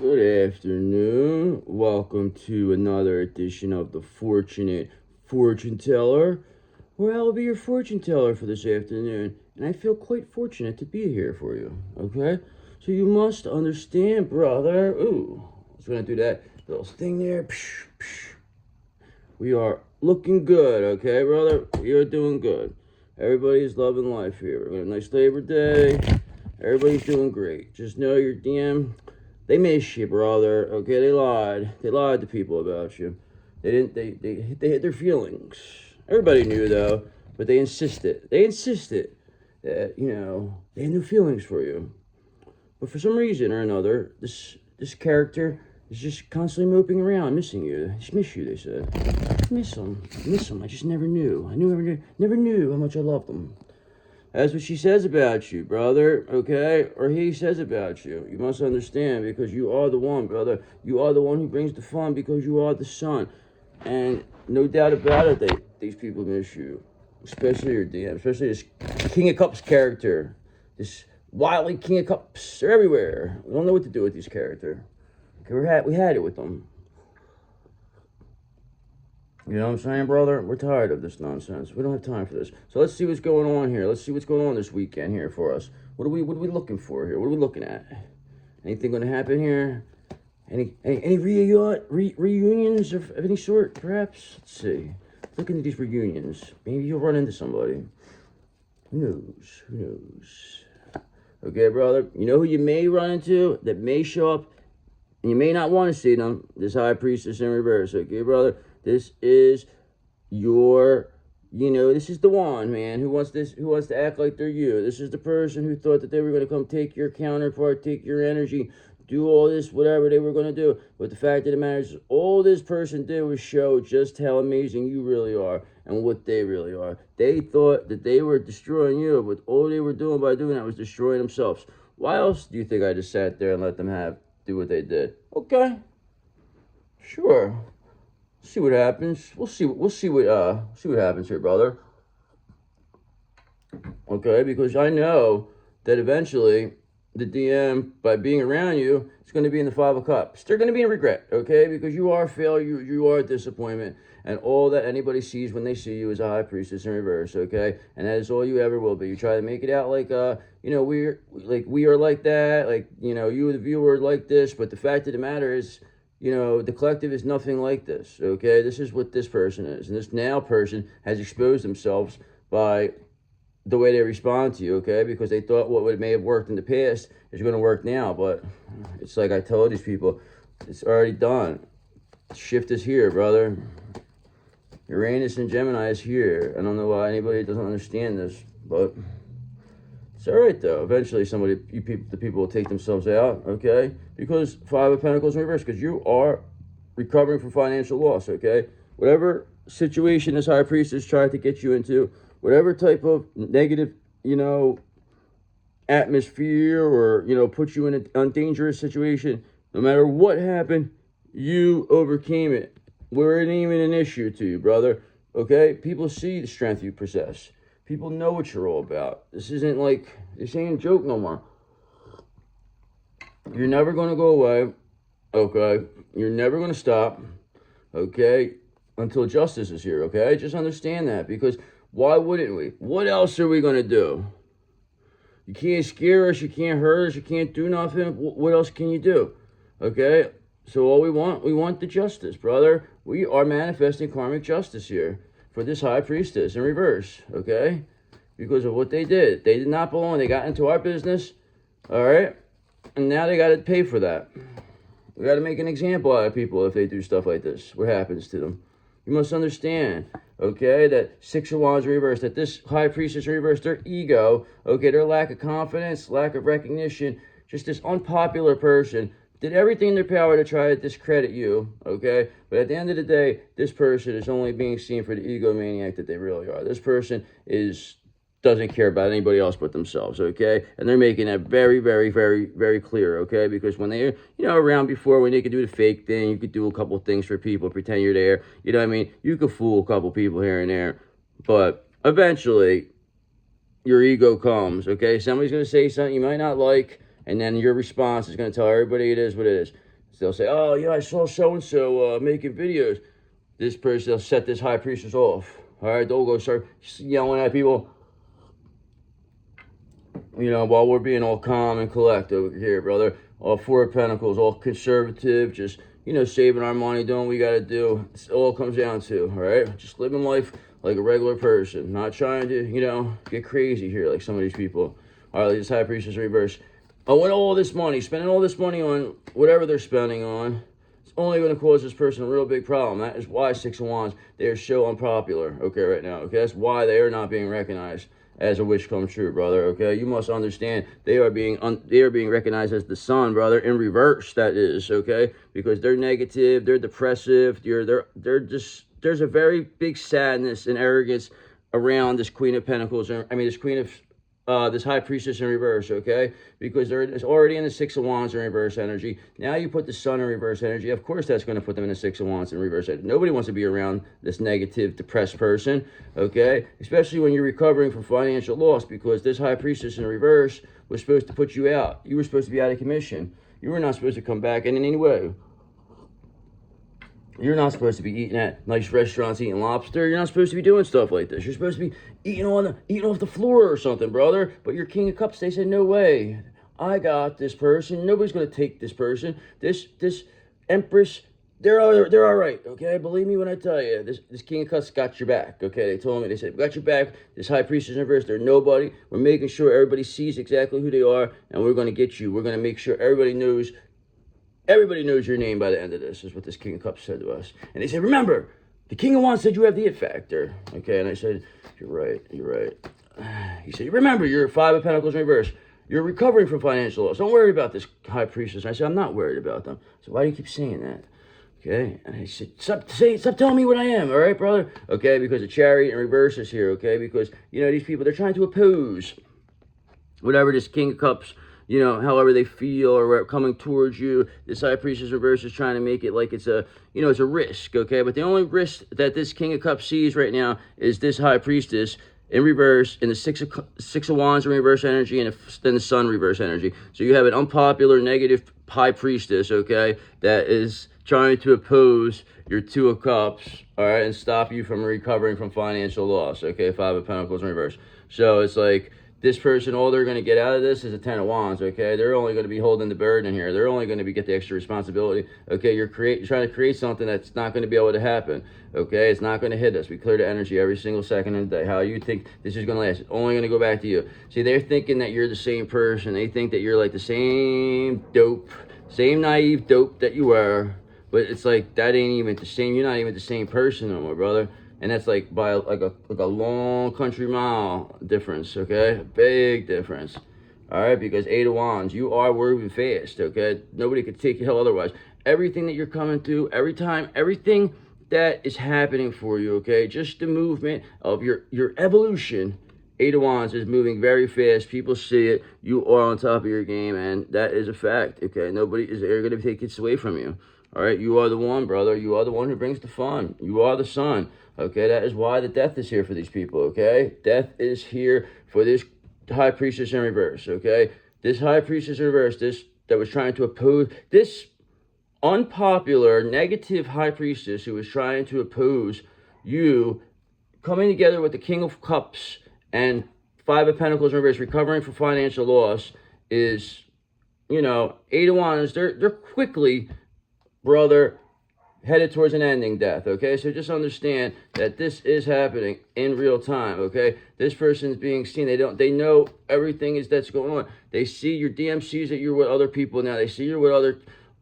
Good afternoon. Welcome to another edition of the Fortunate Fortune Teller, where I will be your fortune teller for this afternoon, and I feel quite fortunate to be here for you. Okay? So you must understand, brother. Ooh, I was gonna do that little thing there. Psh, psh. We are looking good, okay, brother? We are doing good. Everybody's loving life here. We got a nice Labor Day. Everybody's doing great. Just know your DM, they miss you, brother. Okay, they lied. They lied to people about you. They didn't. They hid their feelings. Everybody knew though, but they insisted. They insisted that they had no feelings for you. But for some reason or another, this character is just constantly moping around, missing you. I just miss you, they said. Miss him. I just never knew. Never knew how much I loved him. That's what she says about you, brother, okay? Or he says about you. You must understand, because you are the one, brother. You are the one who brings the fun, because you are the sun. And no doubt about it, these people miss you. Especially your DM, especially this King of Cups character. This wily King of Cups. They're everywhere. We don't know what to do with these characters. Okay, we had it with them. You know what I'm saying, brother? We're tired of this nonsense. We don't have time for this. So let's see what's going on here. Let's see what's going on this weekend here for us. What are we looking for here? What are we looking at? Anything going to happen here? Any reunions of any sort, perhaps? Let's see. Look into these reunions. Maybe you'll run into somebody. Who knows? Okay, brother. You know who you may run into that may show up, and you may not want to see them? This high priestess in reverse. Okay, brother. This is this is the one, man, who wants to act like they're you. This is the person who thought that they were going to come take your counterpart, take your energy, do all this, whatever they were going to do. But the fact of the matter is, all this person did was show just how amazing you really are and what they really are. They thought that they were destroying you, but all they were doing by doing that was destroying themselves. Why else do you think I just sat there and let them do what they did? Okay. Sure. See what happens. We'll see what happens here, brother. Okay, because I know that eventually the DM, by being around you, is going to be in the Five of Cups. They're going to be in regret, okay? Because you are failure, you are disappointment, and all that anybody sees when they see you is a high priestess in reverse, okay? And that is all you ever will be. You try to make it out like we are like that, like you the viewer like this, but the fact of the matter is, the collective is nothing like this, okay? This is what this person is. And this now person has exposed themselves by the way they respond to you, okay? Because they thought what may have worked in the past is going to work now. But it's like I told these people, it's already done. The shift is here, brother. Uranus and Gemini is here. I don't know why anybody doesn't understand this, but it's all right, though. Eventually, the people will take themselves out, okay? Because Five of Pentacles in reverse, because you are recovering from financial loss, okay? Whatever situation this high priestess tried to get you into, whatever type of negative, atmosphere or, put you in a dangerous situation, no matter what happened, you overcame it. We're not even an issue to you, brother, okay? People see the strength you possess. People know what you're all about. This ain't a joke no more. You're never going to go away, okay? You're never going to stop, okay? Until justice is here, okay? Just understand that, because why wouldn't we? What else are we going to do? You can't scare us, you can't hurt us, you can't do nothing. What else can you do? Okay? So all we want the justice, brother. We are manifesting karmic justice here for this high priestess in reverse, okay? Because of what they did. They did not belong. They got into our business, all right? And now they got to pay for that. We got to make an example out of people if they do stuff like this. What happens to them? You must understand, okay, that Six of Wands reverse, that this high priestess reverse, their ego, okay, their lack of confidence, lack of recognition, just this unpopular person, did everything in their power to try to discredit you, okay? But at the end of the day, this person is only being seen for the egomaniac that they really are. This person doesn't care about anybody else but themselves, okay? And they're making that very, very, very, very clear, okay? Because when they're, around before, when they could do the fake thing, you could do a couple things for people, pretend you're there, you know what I mean? You could fool a couple people here and there, but eventually, your ego comes, okay? Somebody's going to say something you might not like, and then your response is going to tell everybody it is what it is. So they'll say, oh, yeah, I saw so-and-so making videos. This person, they'll set this high priestess off. All right, they'll go start yelling at people, while we're being all calm and collected over here, brother. All Four of Pentacles, all conservative, just, saving our money, doing what we got to do. It's all it comes down to, all right? Just living life like a regular person, not trying to, get crazy here like some of these people. All right, this high priestess reverse. I want all this money, spending all this money on whatever they're spending on. It's only going to cause this person a real big problem. That is why Six of Wands, they are so unpopular, okay, right now. Okay, that's why they are not being recognized as a wish come true, brother. Okay, you must understand they are being recognized as the sun, brother, in reverse. That is, okay, because they're negative, they're depressive, they're just, there's a very big sadness and arrogance around this Queen of Pentacles. This Queen of this high priestess in reverse, okay? Because it's already in the Six of Wands in reverse energy. Now you put the sun in reverse energy. Of course, that's going to put them in the Six of Wands in reverse energy. Nobody wants to be around this negative, depressed person, okay? Especially when you're recovering from financial loss, because this high priestess in reverse was supposed to put you out. You were supposed to be out of commission. You were not supposed to come back in any way. You're not supposed to be eating at nice restaurants, eating lobster. You're not supposed to be doing stuff like this. You're supposed to be eating off the floor or something, brother. But your King of Cups, they said, no way. I got this person. Nobody's going to take this person. This Empress, they're all right, okay? Believe me when I tell you, this King of Cups got your back, okay? They told me, they said, we got your back. This high priestess in reverse, they're nobody. We're making sure everybody sees exactly who they are, and we're going to get you. We're going to make sure everybody knows your name by the end of this, is what this King of Cups said to us. And they said, remember, the King of Wands said you have the it factor. Okay, and I said, you're right. He said, remember, you're Five of Pentacles in reverse. You're recovering from financial loss. Don't worry about this high priestess. And I said, I'm not worried about them. So why do you keep saying that? Okay, and I said, stop telling me what I am, all right, brother? Okay, because the Chariot in reverse is here, okay? Because, these people, they're trying to oppose whatever this King of Cups, however they feel or coming towards you. This high priestess reverse is trying to make it like it's a, it's a risk, okay? But the only risk that this King of Cups sees right now is this high priestess in reverse, in the Six of Wands in reverse energy, and then the Sun reverse energy. So you have an unpopular, negative high priestess, okay, that is trying to oppose your Two of Cups, all right, and stop you from recovering from financial loss, okay? Five of Pentacles in reverse. So it's like, this person, all they're going to get out of this is a Ten of Wands, okay? They're only going to be holding the burden here. They're only going to get the extra responsibility, okay? You're trying to create something that's not going to be able to happen, okay? It's not going to hit us. We clear the energy every single second of the day. How you think this is going to last? It's only going to go back to you. See, they're thinking that you're the same person. They think that you're like the same dope, same naive dope that you were, but it's like that ain't even the same. You're not even the same person no more, brother. And that's like by like a long country mile difference, okay? Big difference, all right? Because Eight of Wands, you are moving fast, okay? Nobody could take you hell otherwise. Everything that you're coming through, everything that is happening for you, okay? Just the movement of your evolution. Eight of Wands is moving very fast. People see it. You are on top of your game, and that is a fact, okay? Nobody is ever going to take this away from you, all right? You are the one, brother. You are the one who brings the fun. You are the sun. Okay, that is why the death is here for these people, okay? Death is here for this high priestess in reverse, okay? This high priestess in reverse, this that was trying to oppose, this unpopular, negative high priestess who was trying to oppose you, coming together with the King of Cups and Five of Pentacles in reverse, recovering from financial loss, is, Eight of Wands, they're quickly, brother, headed towards an ending death, okay? So just understand that this is happening in real time, okay? This person's being seen. They know everything that's going on. They see your DM sees that you're with other people now. They see you're with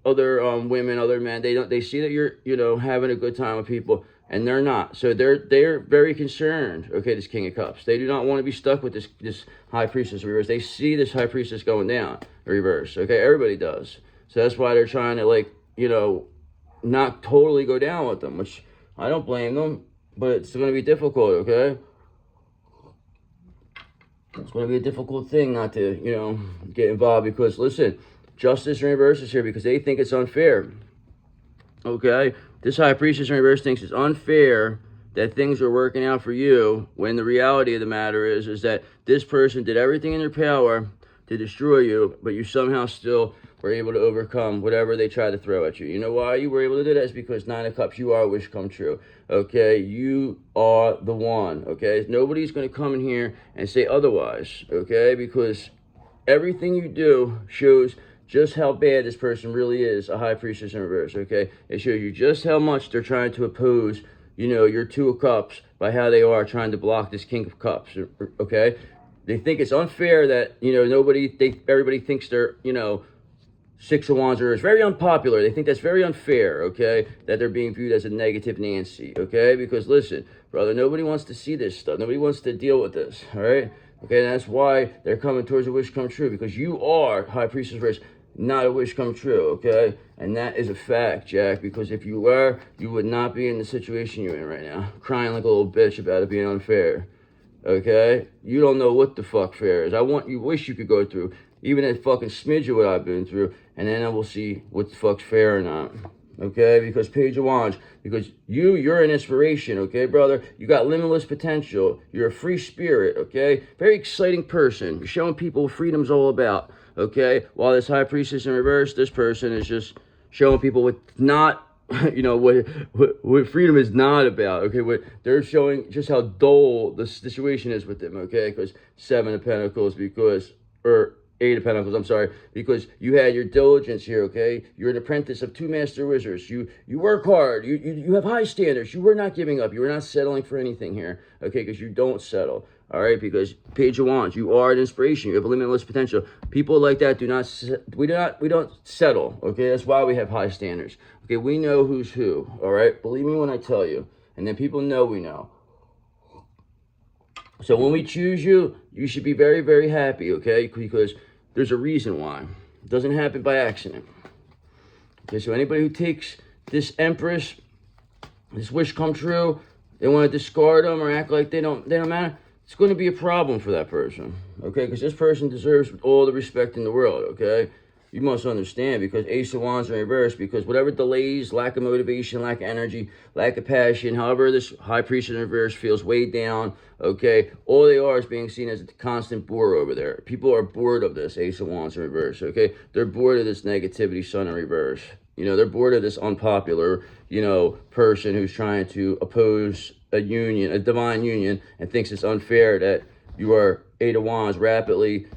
other women, other men. They see that you're, having a good time with people, and they're not. So they're very concerned, okay, this King of Cups. They do not want to be stuck with this high priestess reverse. They see this high priestess going down reverse, okay? Everybody does. So that's why they're trying to, not totally go down with them, which I don't blame them, but it's going to be difficult, okay? It's going to be a difficult thing not to, get involved, because, listen, justice in reverse is here because they think it's unfair, okay? This high priestess in reverse thinks it's unfair that things are working out for you, when the reality of the matter is that this person did everything in their power to destroy you, but you somehow still were able to overcome whatever they tried to throw at you. You know why you were able to do that? Is because Nine of Cups, you are a wish come true. Okay, you are the one. Okay, nobody's going to come in here and say otherwise. Okay, because everything you do shows just how bad this person really is, a high priestess in reverse, okay? It shows you just how much they're trying to oppose, your Two of Cups by how they are trying to block this King of Cups, okay? They think it's unfair that, everybody thinks they're, Six of Wands are very unpopular. They think that's very unfair, okay? That they're being viewed as a negative Nancy, okay? Because listen, brother, nobody wants to see this stuff. Nobody wants to deal with this, all right? Okay, and that's why they're coming towards a wish come true, because you are High Priestess Reverse, not a wish come true, okay? And that is a fact, Jack, because if you were, you would not be in the situation you're in right now, crying like a little bitch about it being unfair, okay? You don't know what the fuck fair is. Wish you could go through even a fucking smidge of what I've been through, and then I will see what the fuck's fair or not. Okay, because Page of Wands, because you're an inspiration, okay, brother? You got limitless potential. You're a free spirit, okay? Very exciting person. You're showing people what freedom's all about, okay? While this High Priestess in reverse, this person is just showing people what not, what freedom is not about, okay? What they're showing just how dull the situation is with them, okay? Because Seven of Pentacles, Eight of Pentacles, I'm sorry, because you had your diligence here, okay? You're an apprentice of two master wizards. You work hard. You have high standards. You were not giving up. You were not settling for anything here, okay? Because you don't settle, all right? Because Page of Wands, you are an inspiration. You have limitless potential. People like that we don't settle, okay? That's why we have high standards, okay? We know who's who, all right? Believe me when I tell you. And then people know we know. So when we choose you, you should be very, very happy, okay? Because there's a reason why. It doesn't happen by accident. Okay, so anybody who takes this Empress, this wish come true, they want to discard them or act like they don't matter, it's going to be a problem for that person, okay? Because this person deserves all the respect in the world, okay? You must understand, because Ace of Wands in reverse, because whatever delays, lack of motivation, lack of energy, lack of passion, however this High Priestess in reverse feels weighed down, okay, all they are is being seen as a constant bore over there. People are bored of this Ace of Wands in reverse, okay? They're bored of this negativity Sun in reverse. They're bored of this unpopular, person who's trying to oppose a union, a divine union, and thinks it's unfair that you are Eight of Wands rapidly,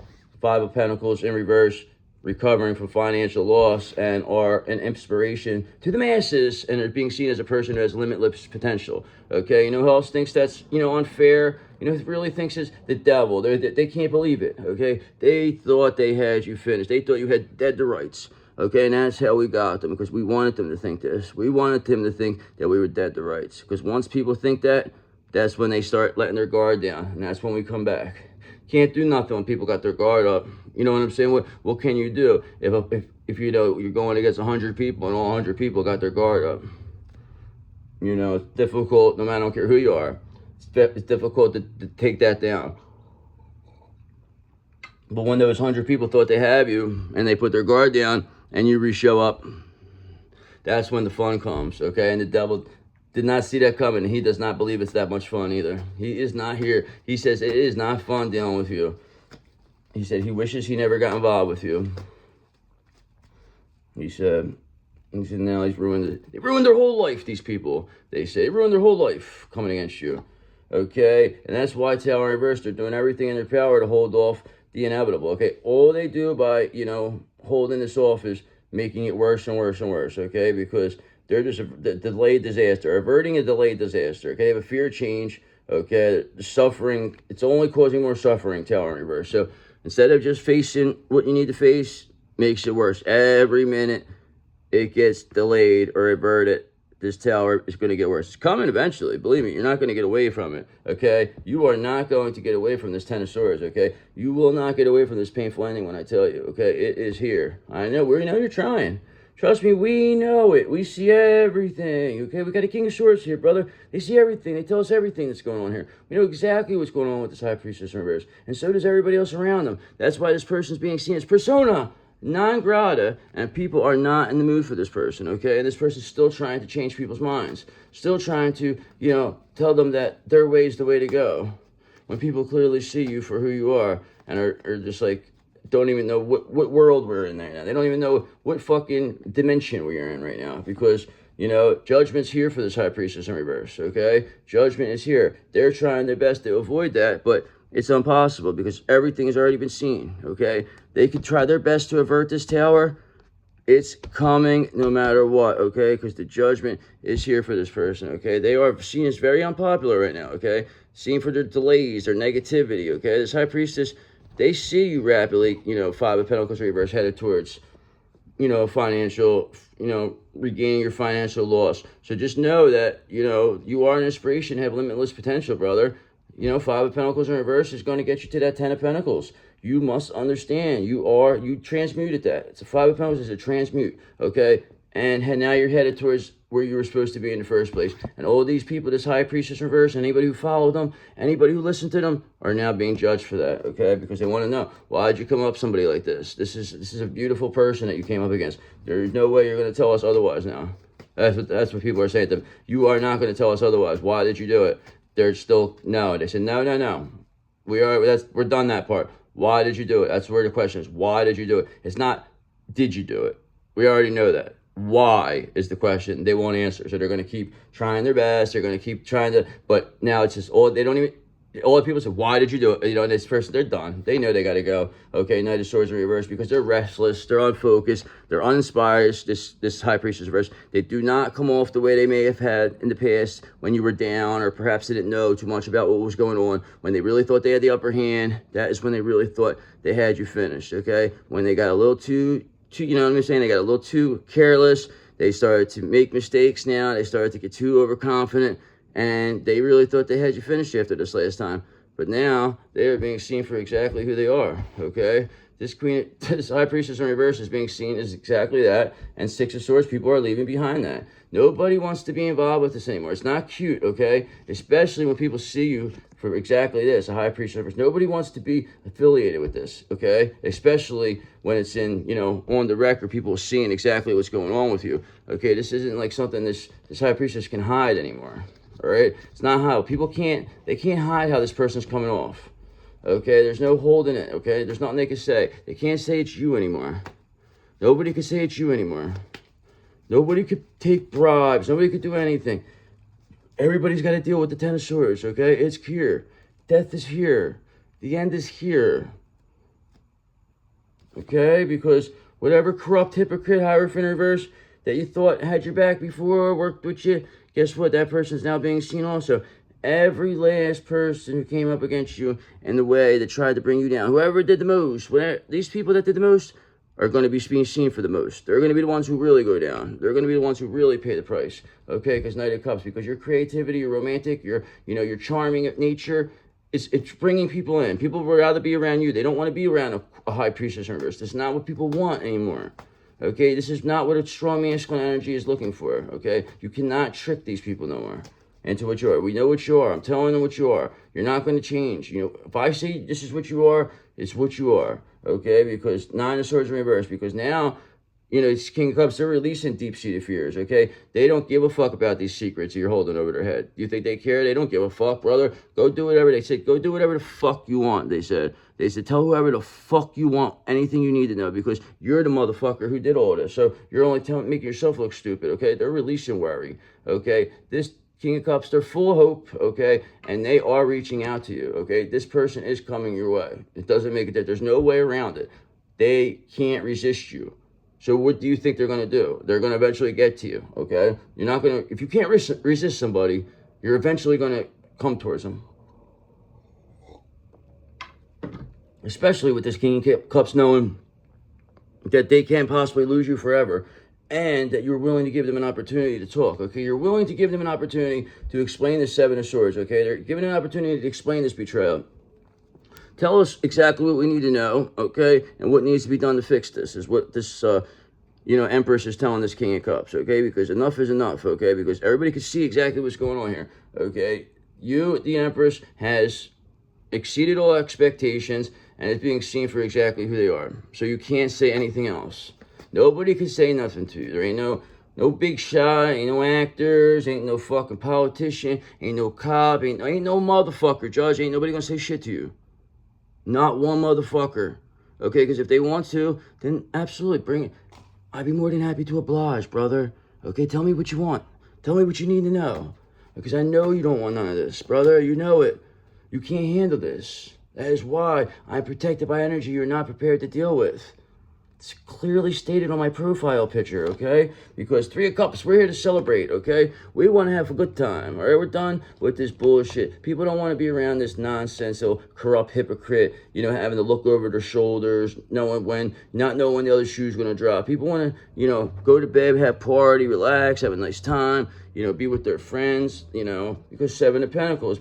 Five of Pentacles in reverse, recovering from financial loss, and are an inspiration to the masses, and are being seen as a person who has limitless potential, okay? You know who else thinks that's, unfair? Who really thinks is the devil. They can't believe it, okay? They thought they had you finished. They thought you had dead to rights, okay? And that's how we got them, because we wanted them to think this. We wanted them to think that we were dead to rights, because once people think that, that's when they start letting their guard down, and that's when we come back. Can't do nothing when people got their guard up. You know what I'm saying? What can you do if you're going against 100 people and all 100 people got their guard up? It's difficult. No matter, I don't care who you are. It's difficult to take that down. But when those 100 people thought they have you and they put their guard down and you re-show up, that's when the fun comes. Okay, and the devil did not see that coming. He does not believe it's that much fun either. He is not here. He says it is not fun dealing with you. He said he wishes he never got involved with you. He said now he's ruined it. They ruined their whole life, these people. They say they ruined their whole life coming against you. Okay? And that's why Tower in reverse, they're doing everything in their power to hold off the inevitable. Okay? All they do by, holding this off is making it worse and worse and worse. Okay? Because they're just a delayed disaster, averting a delayed disaster. Okay, they have a fear of change. Okay, the suffering, it's only causing more suffering, Tower in reverse. So instead of just facing what you need to face, makes it worse. Every minute it gets delayed or averted, this tower is going to get worse. It's coming eventually. Believe me, you're not going to get away from it. Okay, you are not going to get away from this Ten of Swords. Okay, you will not get away from this painful ending when I tell you. Okay, it is here. I know. We know you're trying. Trust me, we know it. We see everything, okay? We got a King of Swords here, brother. They see everything. They tell us everything that's going on here. We know exactly what's going on with this High Priestess in reverse. And so does everybody else around them. That's why this person's being seen as persona non grata, and people are not in the mood for this person, okay? And this person's still trying to change people's minds. Still trying to, tell them that their way is the way to go. When people clearly see you for who you are and are just like, don't even know what world we're in right now. They don't even know what fucking dimension we're in right now, because, you know, judgment's here for this high priestess in reverse, okay? Judgment is here. They're trying their best to avoid that, but it's impossible because everything has already been seen, okay? They could try their best to avert this tower. It's coming no matter what, okay? Because the judgment is here for this person, okay? They are seen as very unpopular right now, okay? Seen for their delays, their negativity, okay? This high priestess, they see you rapidly, you know, Five of Pentacles reverse, headed towards, you know, financial, you know, regaining your financial loss. So just know that, you know, you are an inspiration, have limitless potential, brother. You know, Five of Pentacles in reverse is going to get you to that Ten of Pentacles. You must understand, you transmuted that. It's a Five of Pentacles, is a transmute, okay? And now you're headed towards where you were supposed to be in the first place. And all these people, this high priestess reverse, anybody who followed them, anybody who listened to them, are now being judged for that, okay? Because they want to know, why did you come up somebody like this? This is a beautiful person that you came up against. There's no way you're going to tell us otherwise now. That's what people are saying to them. You are not going to tell us otherwise. Why did you do it? They're still, no. They said, no. We're done that part. Why did you do it? That's where the question is. Why did you do it? It's not, did you do it? We already know that. Why is the question. They won't answer. So they're going to keep trying their best. They're going to keep trying to, but now it's just all, they don't even, all the people say, why did you do it? You know, and this person, they're done. They know they got to go. Okay, Knight of Swords in reverse, because they're restless, they're unfocused, they're uninspired. This high priestess reverse, they do not come off the way they may have had in the past when you were down, or perhaps they didn't know too much about what was going on. When they really thought they had the upper hand, that is when they really thought they had you finished, okay? When they got a little too, you know what I'm saying? They got a little too careless. They started to make mistakes now. They started to get too overconfident. And they really thought they had you finished after this last time. But now, they are being seen for exactly who they are, okay? This high priestess in reverse is being seen as exactly that. And Six of Swords, people are leaving behind that. Nobody wants to be involved with this anymore. It's not cute, okay? Especially when people see you for exactly this, a high priestess in reverse. Nobody wants to be affiliated with this, okay? Especially when it's in, you know, on the record, people are seeing exactly what's going on with you, okay? This isn't like something this high priestess can hide anymore. All right, it's not how people can't hide how this person's coming off. Okay, there's no holding it. Okay, there's nothing they can say. They can't say it's you anymore. Nobody can say it's you anymore. Nobody could take bribes. Nobody could do anything. Everybody's got to deal with the Ten of Swords. Okay, it's here. Death is here. The end is here. Okay, because whatever corrupt hypocrite, hierophant in reverse that you thought had your back before, worked with you, guess what? That person's now being seen also. Every last person who came up against you in the way that tried to bring you down, whoever did the most, these people that did the most are going to be being seen for the most. They're going to be the ones who really go down. They're going to be the ones who really pay the price. Okay, because Knight of Cups, because your creativity, your romantic, your charming nature, it's bringing people in. People would rather be around you. They don't want to be around a high priestess in reverse. That's not what people want anymore. Okay, this is not what a strong masculine energy is looking for, okay? You cannot trick these people no more into what you are. We know what you are. I'm telling them what you are. You're not going to change. You know, if I say this is what you are, it's what you are, okay? Because Nine of Swords in reverse, because now, you know, it's King of Cups, they're releasing deep-seated fears, okay? They don't give a fuck about these secrets you're holding over their head. You think they care? They don't give a fuck, brother. Go do whatever. They said, go do whatever the fuck you want, they said. They said, tell whoever the fuck you want anything you need to know, because you're the motherfucker who did all this. So you're only making yourself look stupid, okay? They're releasing worry, okay? This King of Cups, they're full of hope, okay? And they are reaching out to you, okay? This person is coming your way. It doesn't make it that. There's no way around it. They can't resist you. So what do you think they're going to do? They're going to eventually get to you, okay? You're not going to, if you can't resist somebody, you're eventually going to come towards them. Especially with this King of Cups knowing that they can't possibly lose you forever, and that you're willing to give them an opportunity to talk, okay? You're willing to give them an opportunity to explain the Seven of Swords, okay? They're giving an opportunity to explain this betrayal. Tell us exactly what we need to know, okay? And what needs to be done to fix this is what this, Empress is telling this King of Cups, okay? Because enough is enough, okay? Because everybody can see exactly what's going on here, okay? You, the Empress, has exceeded all expectations, and it's being seen for exactly who they are. So you can't say anything else. Nobody can say nothing to you. There ain't no big shot, ain't no actors, ain't no fucking politician, ain't no cop, ain't no motherfucker, judge, ain't nobody gonna say shit to you. Not one motherfucker. okay? Because if they want to, then absolutely bring it. I'd be more than happy to oblige, brother. Okay, tell me what you want. Tell me what you need to know. Because I know you don't want none of this, brother. You know it. You can't handle this. That is why I'm protected by energy you're not prepared to deal with. It's clearly stated on my profile picture, okay? Because 3 of Cups, we're here to celebrate, okay? We want to have a good time, all right? We're done with this bullshit. People don't want to be around this nonsense, so corrupt hypocrite, having to look over their shoulders, not knowing when the other shoe's going to drop. People want to, go to bed, have party, relax, have a nice time, be with their friends, because 7 of Pentacles,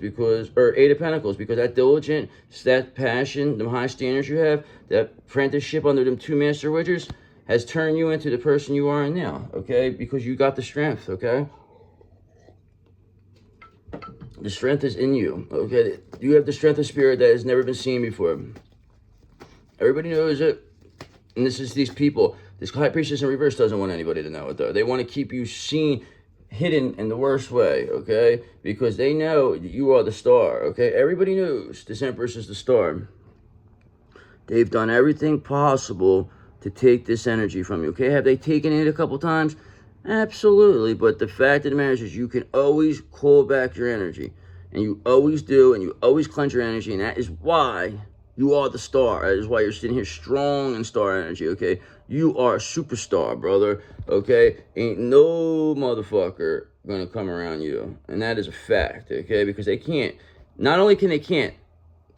or 8 of Pentacles, because that diligence, that passion, them high standards you have, that apprenticeship under them 2 master witches has turned you into the person you are now, okay? Because you got the strength, okay? The strength is in you, okay? You have the strength of spirit that has never been seen before. Everybody knows it. And this is these people. This high priestess in reverse doesn't want anybody to know it, though. They want to keep you seen, hidden in the worst way, okay? Because they know that you are the star, okay? Everybody knows this Empress is the star. They've done everything possible to take this energy from you, okay? Have they taken it a couple times? Absolutely, but the fact of the matter is you can always call back your energy. And you always do, and you always cleanse your energy, and that is why you are the star. That is why you're sitting here strong in star energy, okay? You are a superstar, brother, okay? Ain't no motherfucker gonna come around you. And that is a fact, okay? Because they can't. Not only can they can't,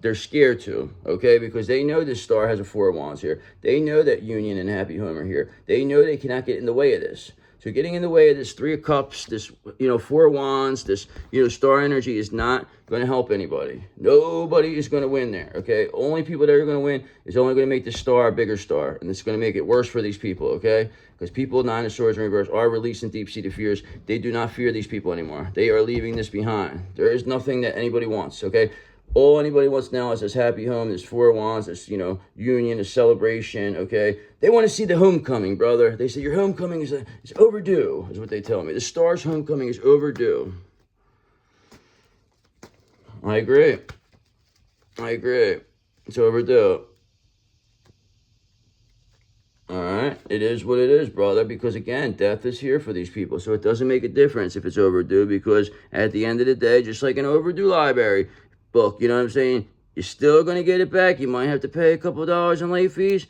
they're scared to, okay? Because they know this star has a 4 of Wands here. They know that union and happy home are here. They know they cannot get in the way of this. So getting in the way of this 3 of Cups, this, 4 of Wands, this, star energy is not going to help anybody. Nobody is going to win there, okay? Only people that are going to win is only going to make the star a bigger star. And it's going to make it worse for these people, okay? Because people, 9 of Swords in reverse, are releasing deep-seated fears. They do not fear these people anymore. They are leaving this behind. There is nothing that anybody wants, okay? All anybody wants now is this happy home, this 4 of Wands, this, union, this celebration, okay? They want to see the homecoming, brother. They say your homecoming is overdue, is what they tell me. The star's homecoming is overdue. I agree. It's overdue. All right? It is what it is, brother, because, again, death is here for these people. So it doesn't make a difference if it's overdue, because at the end of the day, just like an overdue library book, you know what I'm saying? You're still going to get it back. You might have to pay a couple of dollars in late fees.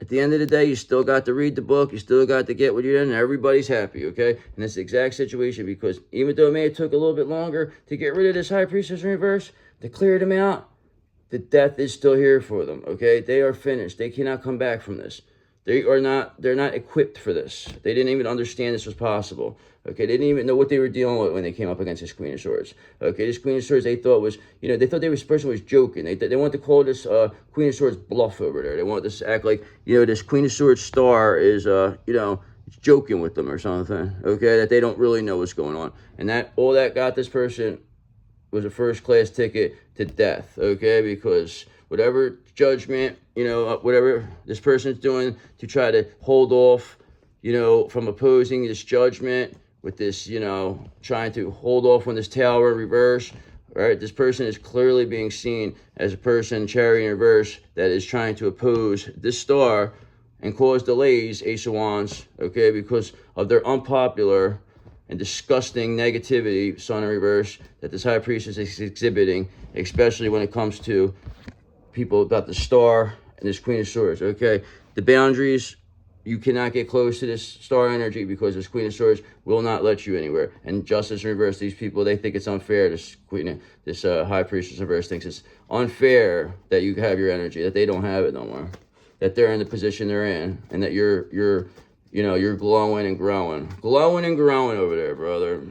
At the end of the day, you still got to read the book. You still got to get what you're in, and everybody's happy, okay? And it's the exact situation, because even though it may have took a little bit longer to get rid of this high priestess in reverse, to clear them out, the death is still here for them, okay? They are finished. They cannot come back from this. They're not equipped for this. They didn't even understand this was possible. Okay, they didn't even know what they were dealing with when they came up against this Queen of Swords. Okay, this Queen of Swords they thought was, they thought this person was joking. They wanted to call this Queen of Swords bluff over there. They wanted to act like, this Queen of Swords star is, it's joking with them or something. Okay, that they don't really know what's going on. And that all that got this person was a first-class ticket to death. Okay, because whatever judgment, whatever this person's doing to try to hold off, from opposing this judgment with this, trying to hold off on this tower in reverse, right? This person is clearly being seen as a person, chariot in reverse, that is trying to oppose this star and cause delays, Ace of Wands, okay, because of their unpopular and disgusting negativity, Sun in reverse, that this high priestess is exhibiting, especially when it comes to people about the star and this Queen of Swords, okay? The boundaries, you cannot get close to this star energy because this Queen of Swords will not let you anywhere. And Justice in reverse, these people, they think it's unfair. This high priestess in reverse thinks it's unfair that you have your energy, that they don't have it no more, that they're in the position they're in, and that you're glowing and growing over there, brother.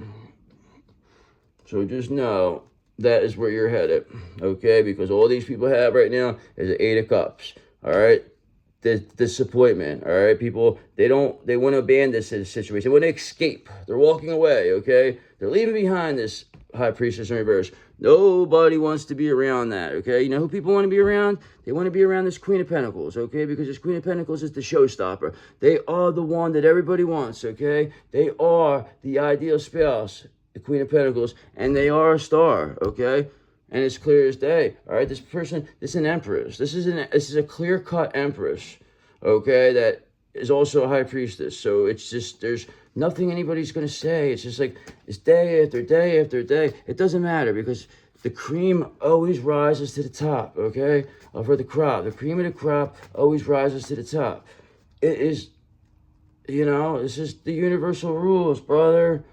So just know that is where you're headed, okay? Because all these people have right now is the 8 of Cups, all right? The disappointment, all right? People, they want to abandon this situation. They want to escape. They're walking away, okay? They're leaving behind this high priestess in reverse. Nobody wants to be around that, okay? You know who people want to be around? They want to be around this Queen of Pentacles, okay? Because this Queen of Pentacles is the showstopper. They are the one that everybody wants, okay? They are the ideal spouse, the Queen of Pentacles, and they are a star, okay? And it's clear as day. All right, this person, this is an empress. This is a clear-cut empress, okay, that is also a high priestess. So it's just, there's nothing anybody's going to say. It's just like, it's day after day after day. It doesn't matter because the cream always rises to the top, okay, for the crop. The cream of the crop always rises to the top. It is, this is the universal rules, brother.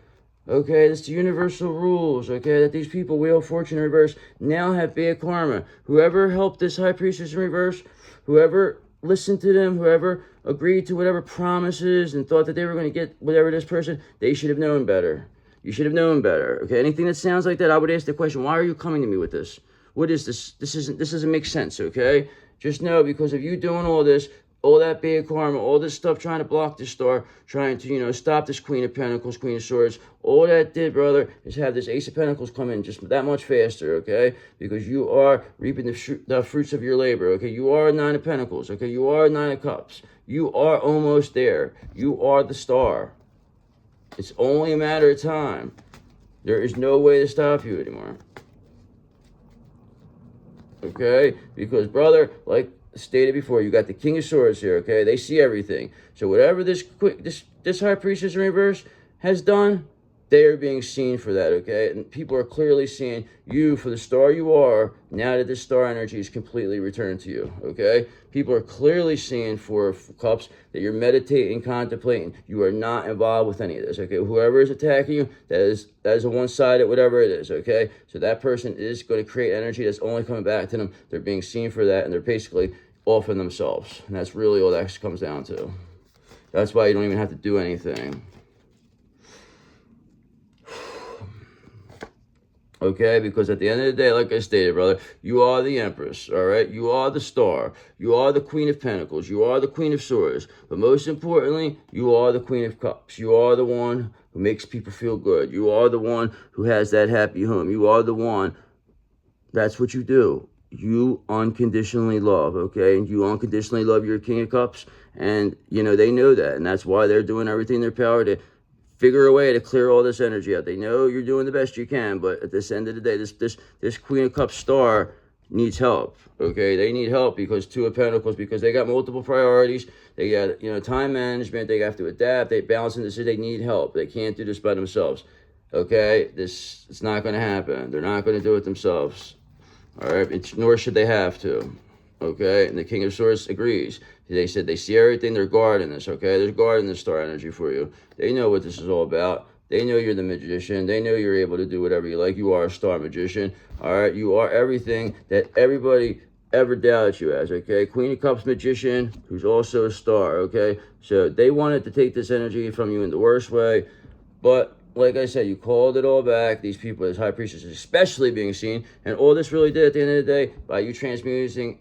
Okay, that's the universal rules, okay, that these people, Wheel of Fortune in reverse, now have bad karma. Whoever helped this high priestess in reverse, whoever listened to them, whoever agreed to whatever promises and thought that they were going to get whatever this person, they should have known better. You should have known better, okay? Anything that sounds like that, I would ask the question, why are you coming to me with this? What is this? This doesn't make sense, okay? Just know, because of you doing all this, all that bad karma, all this stuff trying to block this star, trying to, stop this Queen of Pentacles, Queen of Swords, all that did, brother, is have this Ace of Pentacles come in just that much faster, okay? Because you are reaping the fruits of your labor, okay? You are a Nine of Pentacles, okay? You are a Nine of Cups. You are almost there. You are the star. It's only a matter of time. There is no way to stop you anymore. Okay? Because, brother, like stated before, you got the King of Swords here, okay? They see everything. So whatever this high priestess in reverse has done, they are being seen for that, okay? And people are clearly seeing you for the star you are, now that this star energy is completely returned to you, okay? People are clearly seeing for Cups that you're meditating, contemplating. You are not involved with any of this, okay? Whoever is attacking you, that is a one-sided, whatever it is, okay? So that person is going to create energy that's only coming back to them. They're being seen for that, and they're basically offing themselves. And that's really all that comes down to. That's why you don't even have to do anything. Okay, because at the end of the day, like I stated, brother, you are the Empress, all right? You are the star. You are the Queen of Pentacles. You are the Queen of Swords. But most importantly, you are the Queen of Cups. You are the one who makes people feel good. You are the one who has that happy home. You are the one. That's what you do. You unconditionally love, okay? And you unconditionally love your King of Cups. And, they know that. And that's why they're doing everything in their power to figure a way to clear all this energy out. They know you're doing the best you can, but at this end of the day, this Queen of Cups star needs help, okay? They need help because Two of Pentacles, because they got multiple priorities. They got, time management. They have to adapt. They balance in this. They need help. They can't do this by themselves, okay? It's not going to happen. They're not going to do it themselves, all right? Nor should they have to, okay? And the King of Swords agrees. They said they see everything. They're guarding this, okay? They're guarding this star energy for you. They know what this is all about. They know you're the magician. They know you're able to do whatever you like. You are a star magician, all right? You are everything that everybody ever doubted you as, okay? Queen of Cups magician, who's also a star, okay? So they wanted to take this energy from you in the worst way, but like I said, you called it all back. These people as high priestesses especially being seen, and all this really did at the end of the day, by you transmuting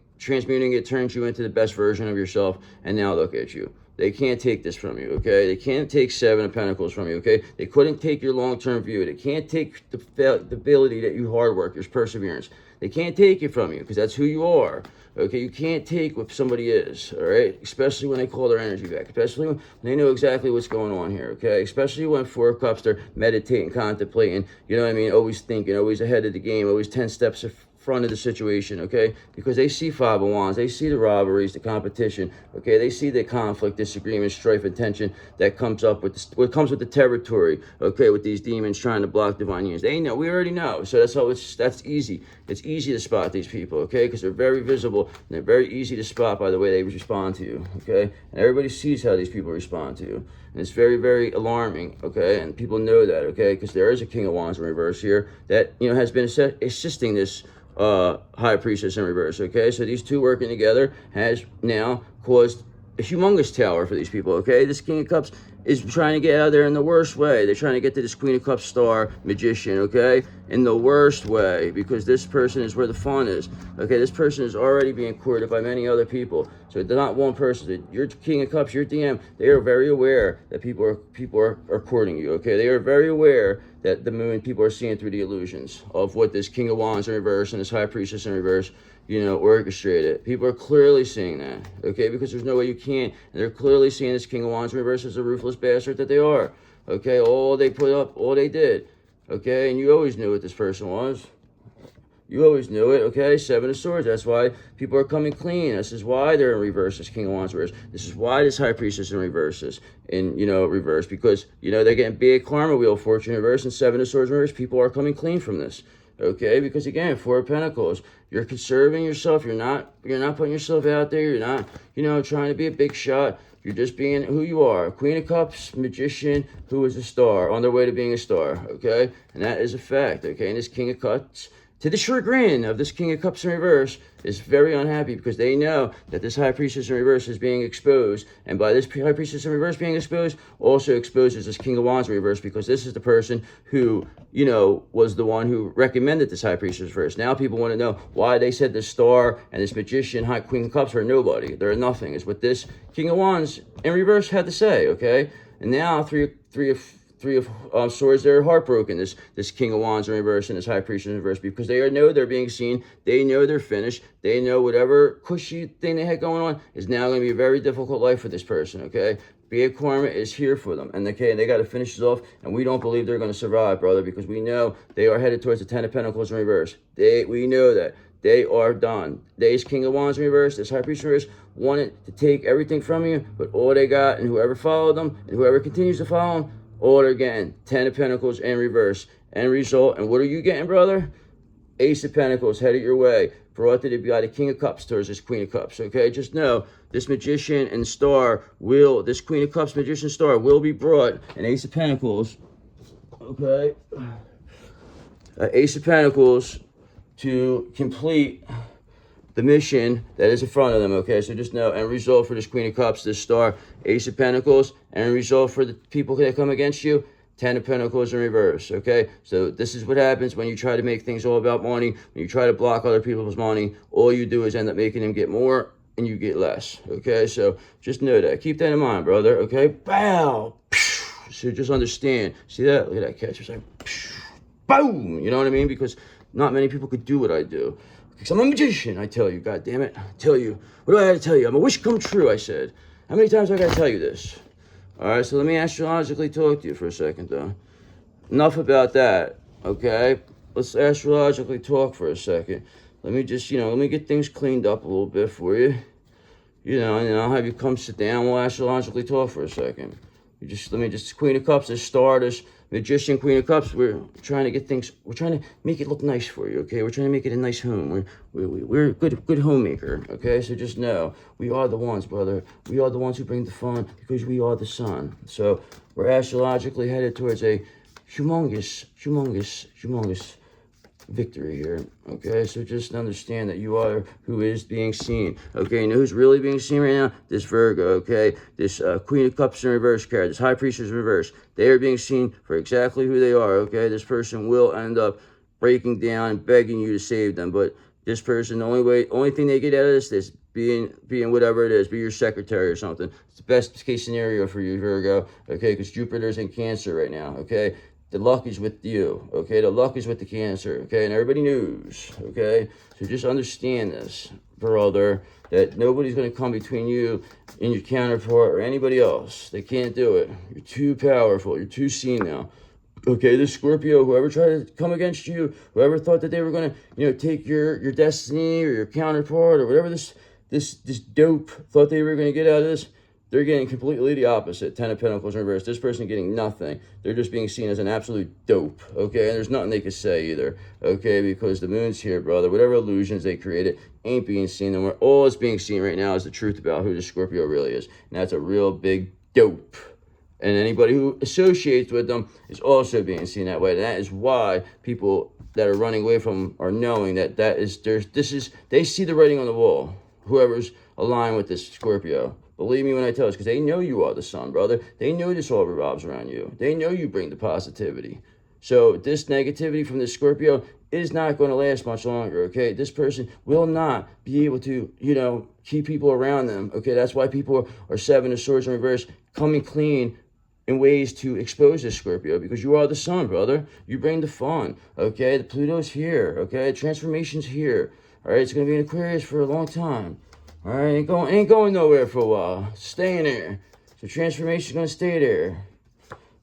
it, turns you into the best version of yourself. And now look at you. They can't take this from you, okay? They can't take Seven of Pentacles from you, okay? They couldn't take your long-term view. They can't take the ability that you hard work, your perseverance. They can't take it from you because that's who you are, okay? You can't take what somebody is, all right? Especially when they call their energy back, especially when they know exactly what's going on here, okay? Especially when Four of Cups, they're meditating, contemplating, you know what I mean? Always thinking, always ahead of the game, always 10 steps front of the situation, okay? Because they see Five of Wands, they see the rivalries, the competition, okay? They see the conflict, disagreement, strife, and tension that comes up with what comes with the territory, okay? With these demons trying to block divine unions. They know, we already know. So that's easy. It's easy to spot these people, okay? Because they're very visible and they're very easy to spot by the way they respond to you, okay? And everybody sees how these people respond to you. And it's very, very alarming, okay? And people know that, okay? Because there is a King of Wands in reverse here that, has been assisting this high priestess in reverse, okay? So these two working together has now caused a humongous tower for these people, okay? This King of Cups is trying to get out there in the worst way. They're trying to get to this Queen of Cups star magician, okay? In the worst way, because this person is where the fun is, okay? This person is already being courted by many other people. So they're not one person. Your King of Cups, your DM, they are very aware that people are courting you, okay? They are very aware that the moon, people are seeing through the illusions of what this King of Wands in reverse and this High Priestess in reverse, orchestrated. People are clearly seeing that, okay? Because there's no way you can't. And they're clearly seeing this King of Wands in reverse as a ruthless bastard that they are, okay? All they put up, all they did, okay? And you always knew what this person was. You always knew it, okay? Seven of Swords. That's why people are coming clean. This is why they're in reverse. This King of Wands reverse. This is why this High Priestess in reverses. In, reverse. Because, they're getting big karma wheel, Fortune in reverse, and Seven of Swords in reverse. People are coming clean from this. Okay? Because, again, Four of Pentacles. You're conserving yourself. You're not putting yourself out there. You're not, trying to be a big shot. You're just being who you are. Queen of Cups, Magician, who is a star, on their way to being a star, okay? And that is a fact, okay? And this King of Cups, to the chagrin of this King of Cups in reverse, is very unhappy because they know that this High Priestess in reverse is being exposed. And by this High Priestess in reverse being exposed, also exposes this King of Wands in reverse, because this is the person who, was the one who recommended this High Priestess reverse. Now people want to know why they said this star and this Magician, High Queen of Cups are nobody. They're nothing. Is what this King of Wands in reverse had to say, okay? And now three of Swords, they're heartbroken, this King of Wands in reverse and this High Priestess in reverse, because they know they're being seen. They know they're finished. They know whatever cushy thing they had going on is now going to be a very difficult life for this person, okay? Big karma is here for them, and they got to finish this off, and we don't believe they're going to survive, brother, because we know they are headed towards the Ten of Pentacles in reverse. We know that. They are done. This King of Wands in reverse, this High Priest in reverse, wanted to take everything from you, but all they got, and whoever followed them, and whoever continues to follow them, all they're getting, 10 of Pentacles in reverse. End result, and what are you getting, brother? Ace of Pentacles headed your way, brought to by the King of Cups towards this Queen of Cups, okay? Just know, this Magician and Star this Queen of Cups, Magician, Star will be brought, an Ace of Pentacles, okay? Ace of Pentacles to complete the mission that is in front of them, okay? So just know, end result for this Queen of Cups, this Star, Ace of Pentacles, end result for the people that come against you, 10 of Pentacles in reverse, okay? So this is what happens when you try to make things all about money, when you try to block other people's money. All you do is end up making them get more and you get less, okay? So just know that. Keep that in mind, brother, okay? Bow! So just understand. See that? Look at that catch. It's like, boom! You know what I mean? Because not many people could do what I do. Because I'm a magician, I tell you, God damn it. I tell you. What do I have to tell you? I'm a wish come true, I said. How many times do I got to tell you this? All right, so let me astrologically talk to you for a second, though. Enough about that, okay? Let's astrologically talk for a second. Let me just, let me get things cleaned up a little bit for you. And then I'll have you come sit down. We'll astrologically talk for a second. Let me just, Queen of Cups, this Star, this Magician, Queen of Cups, we're trying to get things, we're trying to make it look nice for you, okay? We're trying to make it a nice home. We're a good homemaker, okay? So just know, we are the ones, brother. We are the ones who bring the fun because we are the sun. So we're astrologically headed towards a humongous victory here, okay? So just understand that you are who is being seen, okay? You know who's really being seen right now? This Virgo, okay? This Queen of Cups in reverse card, this High Priestess in reverse. They are being seen for exactly who they are, okay? This person will end up breaking down and begging you to save them, but this person, the only thing they get out of this is being whatever it is, be your secretary or something. It's the best case scenario for you, Virgo, okay? Because Jupiter's in Cancer right now, okay? The luck is with you, okay? The luck is with the Cancer, okay? And everybody knows, okay? So just understand this, brother, that nobody's going to come between you and your counterpart or anybody else. They can't do it. You're too powerful. You're too seen now. Okay, this Scorpio, whoever tried to come against you, whoever thought that they were going to, take your destiny or your counterpart or whatever this dope thought they were going to get out of this, they're getting completely the opposite. 10 of Pentacles in reverse. This person getting nothing. They're just being seen as an absolute dope, okay? And there's nothing they can say either, okay? Because the moon's here, brother. Whatever illusions they created ain't being seen. And all that's being seen right now is the truth about who the Scorpio really is. And that's a real big dope. And anybody who associates with them is also being seen that way. And that is why people that are running away from them are knowing that they see the writing on the wall. Whoever's aligned with this Scorpio. Believe me when I tell this, because they know you are the sun, brother. They know this all revolves around you. They know you bring the positivity. So this negativity from the Scorpio is not going to last much longer, okay? This person will not be able to, keep people around them, okay? That's why people are 7 of Swords in reverse, coming clean in ways to expose this Scorpio, because you are the sun, brother. You bring the fun, okay? The Pluto's here, okay? Transformation's here, all right? It's going to be in Aquarius for a long time. All right, ain't going nowhere for a while. Staying there. So transformation's gonna stay there.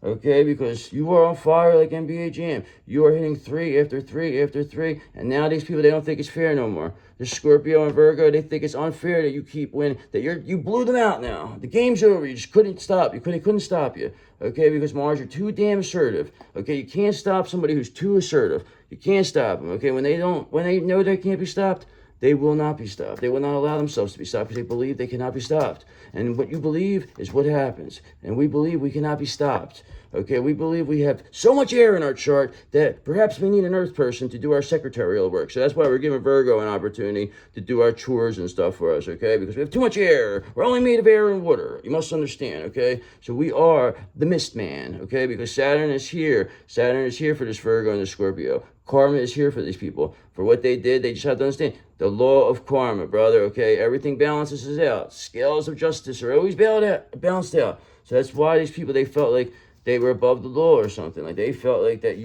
okay? Because you are on fire like NBA Jam. You are hitting 3 after 3 after 3, and now these people, they don't think it's fair no more. The Scorpio and Virgo, they think it's unfair that you keep winning, that you blew them out now. The game's over. You just couldn't stop. They couldn't stop you, okay? Because Mars, you're too damn assertive, okay? You can't stop somebody who's too assertive. You can't stop them, okay? When they know they can't be stopped, they will not be stopped. They will not allow themselves to be stopped because they believe they cannot be stopped. And what you believe is what happens. And we believe we cannot be stopped. Okay, we believe we have so much air in our chart that perhaps we need an earth person to do our secretarial work. So that's why we're giving Virgo an opportunity to do our chores and stuff for us, okay? Because we have too much air. We're only made of air and water. You must understand, okay? So we are the mist man, okay? Because Saturn is here. Saturn is here for this Virgo and the Scorpio. Karma is here for these people. For what they did, they just have to understand the law of karma, brother, okay? Everything balances out. Scales of justice are always balanced out. So that's why these people, they felt like they were above the law or something. Like they felt like that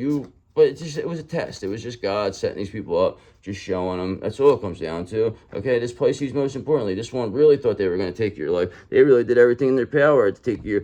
but it was a test. It was just God setting these people up, just showing them. That's all it comes down to. Okay, this Pisces, most importantly, this one really thought they were going to take your life. They really did everything in their power to take your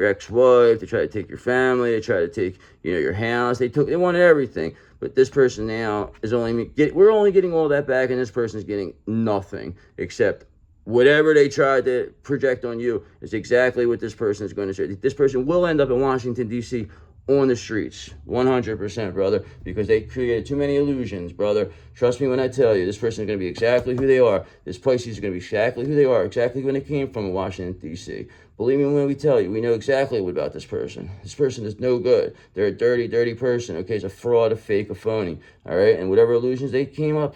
ex-wife, to try to take your family, to try to take, your house. They wanted everything. But this person now is we're only getting all that back, and this person's getting nothing except whatever they tried to project on you is exactly what this person is going to say. This person will end up in Washington, D.C. on the streets, 100%, brother, because they created too many illusions, brother. Trust me when I tell you, this person is going to be exactly who they are. This Pisces is going to be exactly who they are, exactly when they came from in Washington, D.C. Believe me when we tell you, we know exactly what about this person. This person is no good. They're a dirty, dirty person, okay? It's a fraud, a fake, a phony, all right? And whatever illusions they came up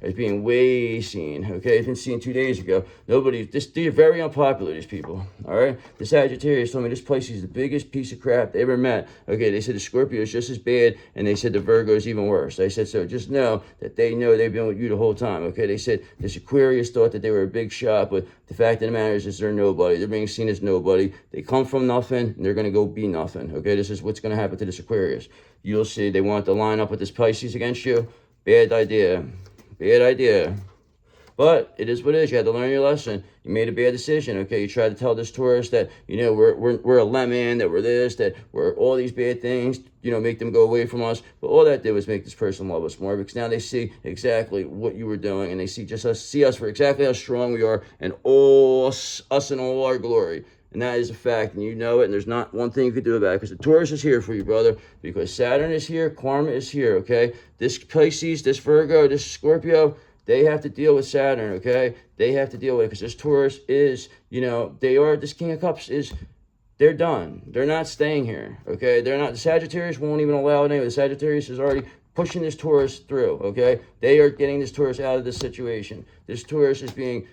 as being way seen, okay? It's been seen 2 days ago. They're very unpopular, these people, all right? The Sagittarius told me this Pisces is the biggest piece of crap they ever met, okay? They said the Scorpio is just as bad, and they said the Virgo is even worse. They said, so just know that they know they've been with you the whole time, okay? They said this Aquarius thought that they were a big shot, but the fact of the matter is they're nobody. They're being seen as nobody. They come from nothing, and they're going to go be nothing, okay? This is what's going to happen to this Aquarius. You'll see they want to line up with this Pisces against you. Bad idea. Bad idea. But it is what it is. You had to learn your lesson. You made a bad decision, okay? You tried to tell this Taurus that, we're a lemon, that we're this, that we're all these bad things, make them go away from us. But all that did was make this person love us more, because now they see exactly what you were doing, and they see us for exactly how strong we are, and all us in all our glory. And that is a fact, and you know it, and there's not one thing you can do about it, because the Taurus is here for you, brother, because Saturn is here, karma is here, okay? This Pisces, this Virgo, this Scorpio, they have to deal with Saturn, okay? They have to deal with it, because this Taurus is, this King of Cups they're done. They're not staying here, okay? The Sagittarius won't even allow it anyway. The Sagittarius is already pushing this Taurus through, okay? They are getting this Taurus out of this situation. This Taurus is being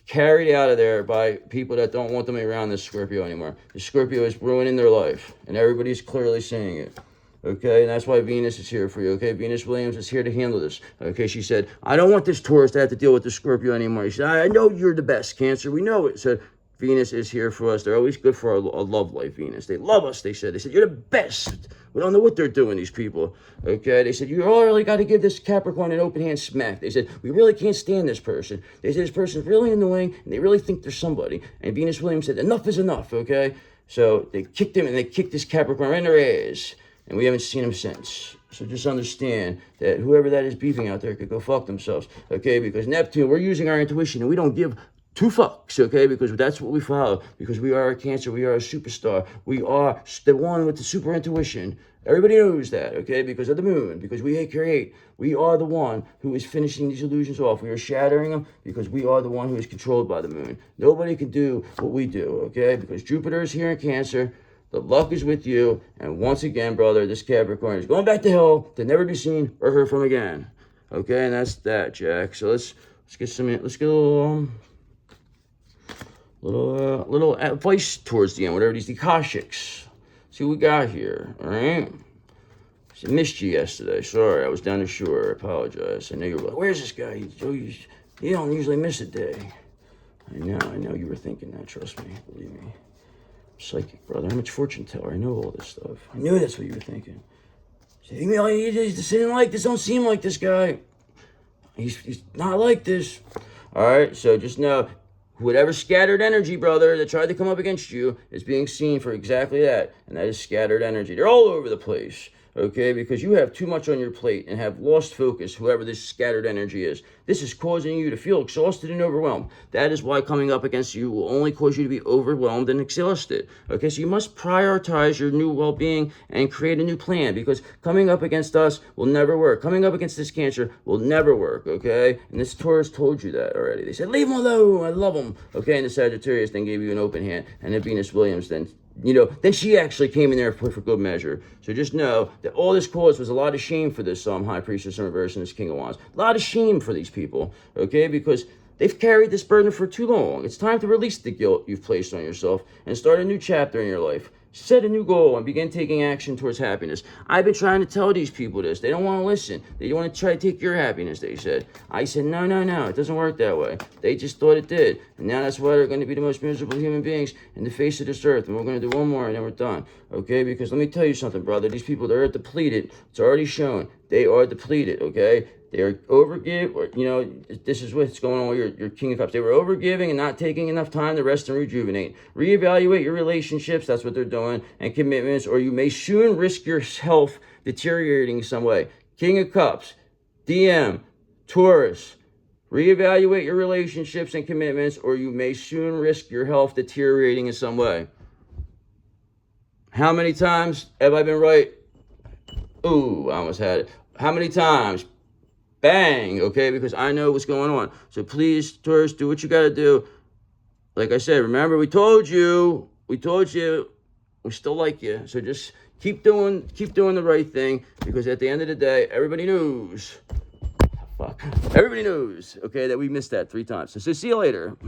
carried out of there by people that don't want them around this Scorpio anymore. The Scorpio is ruining their life, and everybody's clearly seeing it. Okay, and that's why Venus is here for you, okay? Venus Williams is here to handle this, okay? She said, I don't want this Taurus to have to deal with the Scorpio anymore. She said, I know you're the best, Cancer. We know it. So Venus is here for us. They're always good for our love life, Venus. They love us, they said. They said, you're the best. We don't know what they're doing, these people. Okay, they said, you really got to give this Capricorn an open hand smack. They said, we really can't stand this person. They said, this person's really annoying, and they really think they're somebody. And Venus Williams said, enough is enough, okay? So they kicked him, and they kicked this Capricorn right in their ass. And we haven't seen him since. So just understand that whoever that is beefing out there could go fuck themselves, okay? Because Neptune, we're using our intuition, and we don't give two fucks, okay? Because that's what we follow. Because we are a Cancer. We are a superstar. We are the one with the super intuition. Everybody knows that, okay? Because of the moon. Because we create. We are the one who is finishing these illusions off. We are shattering them because we are the one who is controlled by the moon. Nobody can do what we do, okay? Because Jupiter is here in Cancer. The luck is with you. And once again, brother, this Capricorn is going back to hell to never be seen or heard from again. Okay? And that's that, Jack. So let's get a little advice towards the end, whatever these Akashics. See what we got here, all right? I missed you yesterday. Sorry, I was down the shore. I apologize. I know you were like, where's this guy? You don't usually miss a day. I know you were thinking that. Trust me, believe me. I'm psychic, brother. I'm a fortune teller. I know all this stuff. I knew that's what you were thinking. He didn't like this. Don't seem like this guy. He's not like this. All right, so just know, whatever scattered energy, brother, that tried to come up against you is being seen for exactly that, and that is scattered energy. They're all over the place, okay, because you have too much on your plate and have lost focus, whoever this scattered energy is. This is causing you to feel exhausted and overwhelmed. That is why coming up against you will only cause you to be overwhelmed and exhausted, okay? So you must prioritize your new well-being and create a new plan, because coming up against us will never work. Coming up against this Cancer will never work, okay? And this Taurus told you that already. They said, leave him alone, I love him, okay? And the Sagittarius then gave you an open hand, and then Venus Williams then, then she actually came in there for good measure. So just know that all this caused was a lot of shame for this High Priestess in reverse and this King of Wands. A lot of shame for these people, okay? Because they've carried this burden for too long. It's time to release the guilt you've placed on yourself and start a new chapter in your life. Set a new goal and begin taking action towards happiness. I've been trying to tell these people this. They don't want to listen. They want to try to take your happiness, they said. I said, no, it doesn't work that way. They just thought it did. And now that's why they're going to be the most miserable human beings in the face of this earth. And we're going to do one more and then we're done. Okay? Because let me tell you something, brother. These people, they're depleted. It's already shown. They are depleted, okay? They are this is what's going on with your King of Cups. They were overgiving and not taking enough time to rest and rejuvenate. Reevaluate your relationships, that's what they're doing, and commitments, or you may soon risk your health deteriorating in some way. King of Cups, DM, Taurus, reevaluate your relationships and commitments, or you may soon risk your health deteriorating in some way. How many times have I been right? Ooh, I almost had it. How many times? Bang, okay, because I know what's going on. So please, Taurus, do what you got to do. Like I said, remember, we told you, we still like you. So just keep doing the right thing, because at the end of the day, everybody knows, okay, that we missed that 3 times. So see you later.